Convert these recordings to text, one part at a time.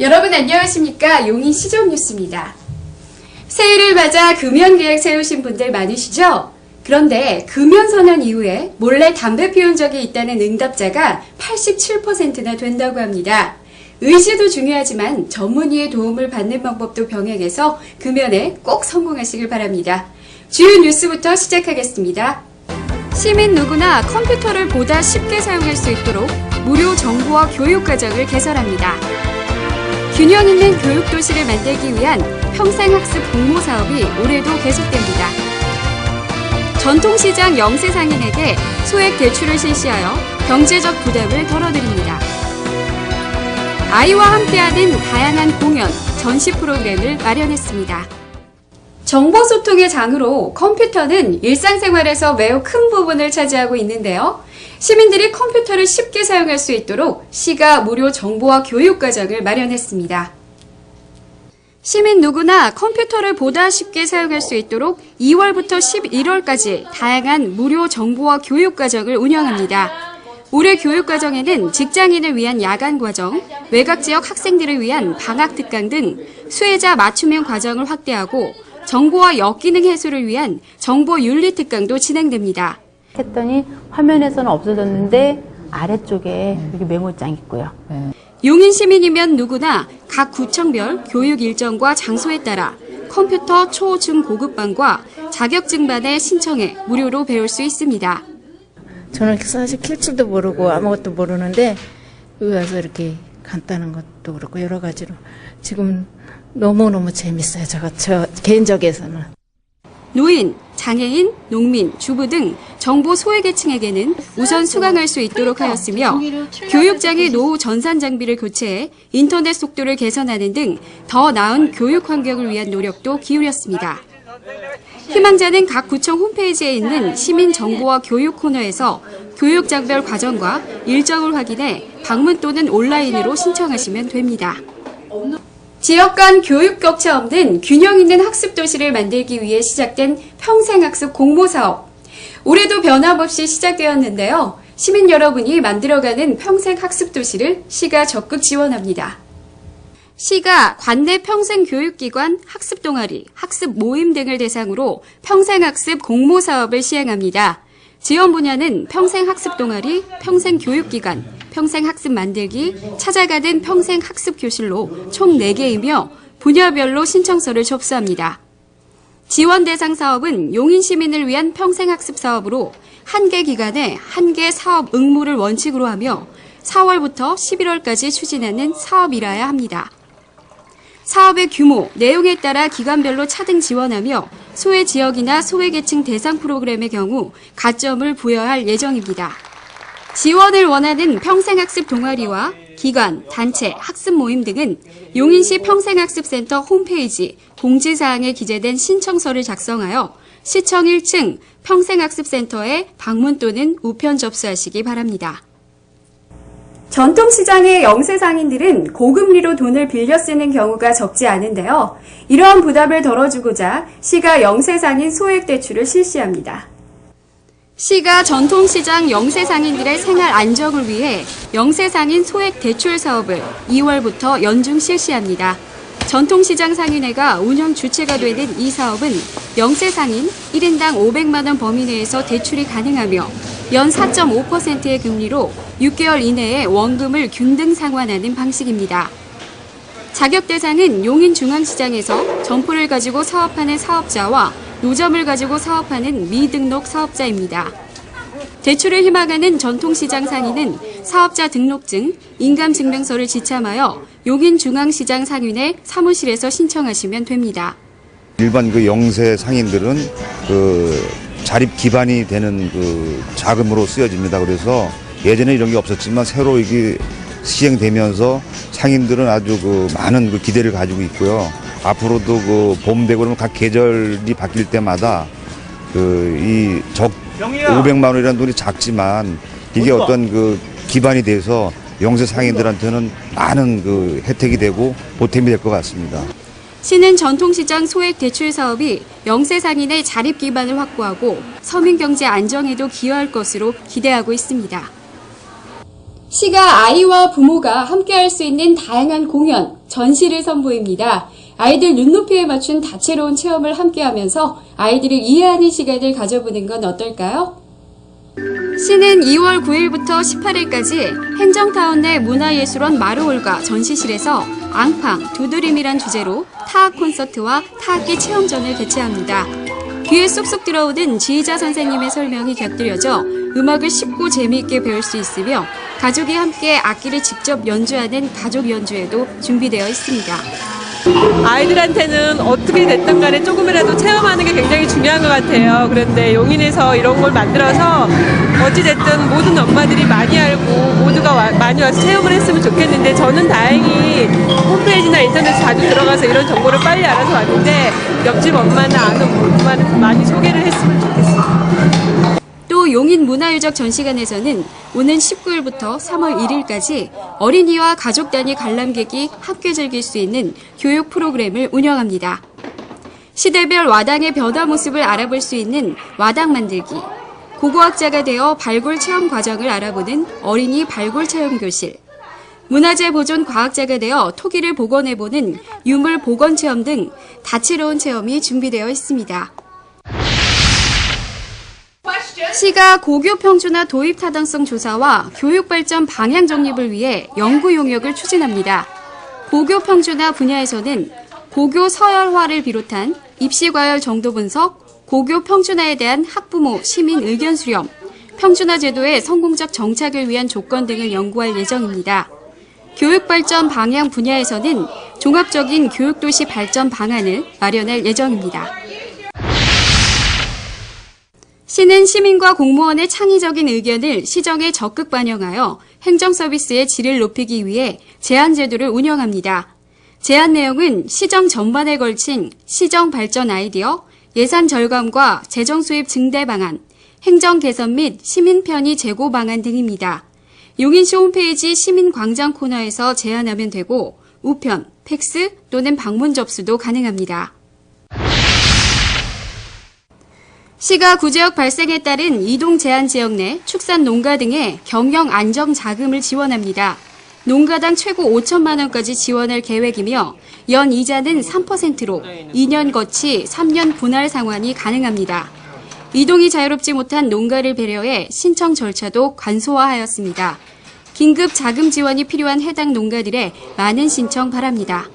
여러분 안녕하십니까? 용인 시정뉴스입니다. 새해를 맞아 금연 계획 세우신 분들 많으시죠? 그런데 금연 선언 이후에 몰래 담배 피운 적이 있다는 응답자가 87%나 된다고 합니다. 의지도 중요하지만 전문의의 도움을 받는 방법도 병행해서 금연에 꼭 성공하시길 바랍니다. 주요 뉴스부터 시작하겠습니다. 시민 누구나 컴퓨터를 보다 쉽게 사용할 수 있도록 무료 정보와 교육 과정을 개설합니다. 균형 있는 교육 도시를 만들기 위한 평생학습 공모 사업이 올해도 계속됩니다. 전통시장 영세 상인에게 소액 대출을 실시하여 경제적 부담을 덜어드립니다. 아이와 함께하는 다양한 공연, 전시 프로그램을 마련했습니다. 정보소통의 장으로 컴퓨터는 일상생활에서 매우 큰 부분을 차지하고 있는데요. 시민들이 컴퓨터를 쉽게 사용할 수 있도록 시가 무료 정보와 교육 과정을 마련했습니다. 시민 누구나 컴퓨터를 보다 쉽게 사용할 수 있도록 2월부터 11월까지 다양한 무료 정보와 교육 과정을 운영합니다. 올해 교육 과정에는 직장인을 위한 야간 과정, 외곽 지역 학생들을 위한 방학 특강 등 수혜자 맞춤형 과정을 확대하고 정보와 역기능 해소를 위한 정보 윤리 특강도 진행됩니다. 했더니 화면에서는 없어졌는데 아래쪽에 여기 메모장 있고요. 용인 시민이면 누구나 각 구청별 교육 일정과 장소에 따라 컴퓨터 초, 중, 고급반과 자격증반에 신청해 무료로 배울 수 있습니다. 저는 사실 킬 줄도 모르고 아무것도 모르는데 여기 와서 이렇게 간단한 것도 그렇고 여러 가지로 지금 너무너무 재밌어요. 저 개인적에서는. 노인, 장애인, 농민, 주부 등 정보 소외계층에게는 우선 수강할 수 있도록 하였으며 교육장의 노후 전산 장비를 교체해 인터넷 속도를 개선하는 등 더 나은 교육 환경을 위한 노력도 기울였습니다. 희망자는 각 구청 홈페이지에 있는 시민 정보와 교육 코너에서 교육장별 과정과 일정을 확인해 방문 또는 온라인으로 신청하시면 됩니다. 지역 간 교육 격차 없는 균형 있는 학습 도시를 만들기 위해 시작된 평생학습 공모사업. 올해도 변함없이 시작되었는데요. 시민 여러분이 만들어가는 평생학습 도시를 시가 적극 지원합니다. 시가 관내 평생교육기관 학습동아리, 학습 모임 등을 대상으로 평생학습 공모사업을 시행합니다. 지원 분야는 평생학습동아리, 평생교육기관, 평생학습 만들기, 찾아가는 평생학습교실로 총 4개이며 분야별로 신청서를 접수합니다. 지원 대상 사업은 용인 시민을 위한 평생학습 사업으로 1개 기간에 1개 사업 응모를 원칙으로 하며 4월부터 11월까지 추진하는 사업이라야 합니다. 사업의 규모, 내용에 따라 기관별로 차등 지원하며 소외 지역이나 소외계층 대상 프로그램의 경우 가점을 부여할 예정입니다. 지원을 원하는 평생학습 동아리와 기관, 단체, 학습 모임 등은 용인시 평생학습센터 홈페이지 공지사항에 기재된 신청서를 작성하여 시청 1층 평생학습센터에 방문 또는 우편 접수하시기 바랍니다. 전통시장의 영세 상인들은 고금리로 돈을 빌려 쓰는 경우가 적지 않은데요. 이러한 부담을 덜어주고자 시가 영세 상인 소액 대출을 실시합니다. 시가 전통시장 영세 상인들의 생활 안정을 위해 영세 상인 소액 대출 사업을 2월부터 연중 실시합니다. 전통시장 상인회가 운영 주체가 되는 이 사업은 영세 상인 1인당 500만 원 범위 내에서 대출이 가능하며 연 4.5%의 금리로 6개월 이내에 원금을 균등 상환하는 방식입니다. 자격 대상은 용인중앙시장에서 점포를 가지고 사업하는 사업자와 노점을 가지고 사업하는 미등록 사업자입니다. 대출을 희망하는 전통시장 상인은 사업자 등록증, 인감증명서를 지참하여 용인중앙시장 상인회 사무실에서 신청하시면 됩니다. 일반 영세 상인들은 자립 기반이 되는 자금으로 쓰여집니다. 그래서 예전에 이런 게 없었지만 새로 이게 시행되면서 상인들은 아주 많은 기대를 가지고 있고요. 앞으로도 봄 되고 그러면 각 계절이 바뀔 때마다 이 500만 원이라는 돈이 작지만 이게 어떤 기반이 돼서 영세 상인들한테는 많은 혜택이 되고 보탬이 될 것 같습니다. 시는 전통시장 소액 대출 사업이 영세 상인의 자립 기반을 확보하고 서민 경제 안정에도 기여할 것으로 기대하고 있습니다. 시가 아이와 부모가 함께할 수 있는 다양한 공연, 전시를 선보입니다. 아이들 눈높이에 맞춘 다채로운 체험을 함께하면서 아이들을 이해하는 시간을 가져보는 건 어떨까요? 시는 2월 9일부터 18일까지 행정타운 내 문화예술원 마루홀과 전시실에서 앙팡, 두드림이란 주제로 타악 콘서트와 타악기 체험전을 개최합니다. 귀에 쏙쏙 들어오는 지휘자 선생님의 설명이 곁들여져 음악을 쉽고 재미있게 배울 수 있으며 가족이 함께 악기를 직접 연주하는 가족 연주회도 준비되어 있습니다. 아이들한테는 어떻게 됐든 간에 조금이라도 체험하는 게 굉장히 중요한 것 같아요. 그런데 용인에서 이런 걸 만들어서 어찌됐든 모든 엄마들이 많이 알고 모두가 많이 와서 체험을 했으면 좋겠는데 저는 다행히 홈페이지나 인터넷에 자주 들어가서 이런 정보를 빨리 알아서 왔는데 옆집 엄마나 아는 엄마는 많이 소개를 했으면 좋겠어요. 또 용인 문화유적 전시관에서는 오는 19일부터 3월 1일까지 어린이와 가족 단위 관람객이 함께 즐길 수 있는 교육 프로그램을 운영합니다. 시대별 와당의 변화 모습을 알아볼 수 있는 와당 만들기, 고고학자가 되어 발굴 체험 과정을 알아보는 어린이 발굴 체험 교실, 문화재 보존 과학자가 되어 토기를 복원해보는 유물 복원 체험 등 다채로운 체험이 준비되어 있습니다. 시가 고교 평준화 도입 타당성 조사와 교육 발전 방향 정립을 위해 연구 용역을 추진합니다. 고교 평준화 분야에서는 고교 서열화를 비롯한 입시 과열 정도 분석, 고교 평준화에 대한 학부모, 시민 의견 수렴, 평준화 제도의 성공적 정착을 위한 조건 등을 연구할 예정입니다. 교육 발전 방향 분야에서는 종합적인 교육도시 발전 방안을 마련할 예정입니다. 시는 시민과 공무원의 창의적인 의견을 시정에 적극 반영하여 행정 서비스의 질을 높이기 위해 제안 제도를 운영합니다. 제안 내용은 시정 전반에 걸친 시정 발전 아이디어, 예산 절감과 재정 수입 증대 방안, 행정 개선 및 시민 편의 제고 방안 등입니다. 용인시 홈페이지 시민광장 코너에서 제안하면 되고 우편, 팩스 또는 방문 접수도 가능합니다. 시가 구제역 발생에 따른 이동 제한 지역 내 축산 농가 등의 경영 안정 자금을 지원합니다. 농가당 최고 5천만 원까지 지원할 계획이며 연 이자는 3%로 2년 거치 3년 분할 상환이 가능합니다. 이동이 자유롭지 못한 농가를 배려해 신청 절차도 간소화하였습니다. 긴급 자금 지원이 필요한 해당 농가들의 많은 신청 바랍니다.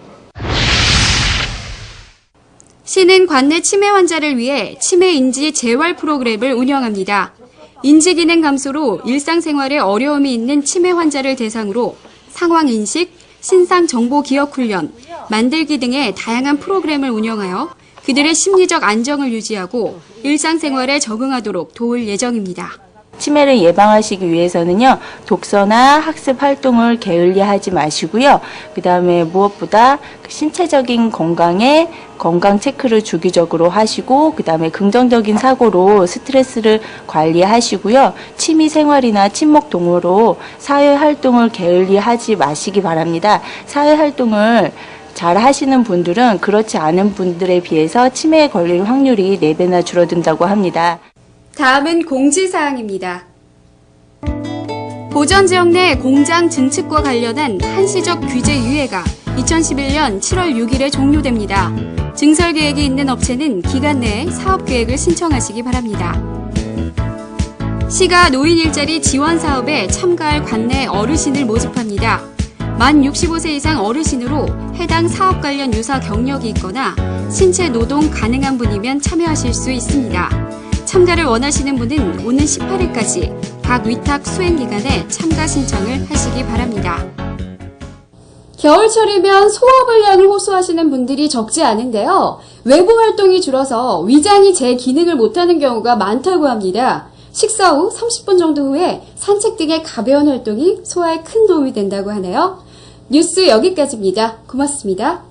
시는 관내 치매 환자를 위해 치매 인지 재활 프로그램을 운영합니다. 인지 기능 감소로 일상생활에 어려움이 있는 치매 환자를 대상으로 상황 인식, 신상 정보 기억 훈련, 만들기 등의 다양한 프로그램을 운영하여 그들의 심리적 안정을 유지하고 일상생활에 적응하도록 도울 예정입니다. 치매를 예방하시기 위해서는요, 독서나 학습 활동을 게을리하지 마시고요. 그 다음에 무엇보다 신체적인 건강에 건강 체크를 주기적으로 하시고, 그 다음에 긍정적인 사고로 스트레스를 관리하시고요. 취미 생활이나 친목 동호로 사회 활동을 게을리하지 마시기 바랍니다. 사회 활동을 잘 하시는 분들은 그렇지 않은 분들에 비해서 치매에 걸릴 확률이 4배나 줄어든다고 합니다. 다음은 공지사항입니다. 보전지역 내 공장 증축과 관련한 한시적 규제 유예가 2011년 7월 6일에 종료됩니다. 증설 계획이 있는 업체는 기간 내에 사업 계획을 신청하시기 바랍니다. 시가 노인 일자리 지원 사업에 참가할 관내 어르신을 모집합니다. 만 65세 이상 어르신으로 해당 사업 관련 유사 경력이 있거나 신체 노동 가능한 분이면 참여하실 수 있습니다. 참가를 원하시는 분은 오는 18일까지 각 위탁 수행기간에 참가 신청을 하시기 바랍니다. 겨울철이면 소화불량을 호소하시는 분들이 적지 않은데요. 외부 활동이 줄어서 위장이 제 기능을 못하는 경우가 많다고 합니다. 식사 후 30분 정도 후에 산책 등의 가벼운 활동이 소화에 큰 도움이 된다고 하네요. 뉴스 여기까지입니다. 고맙습니다.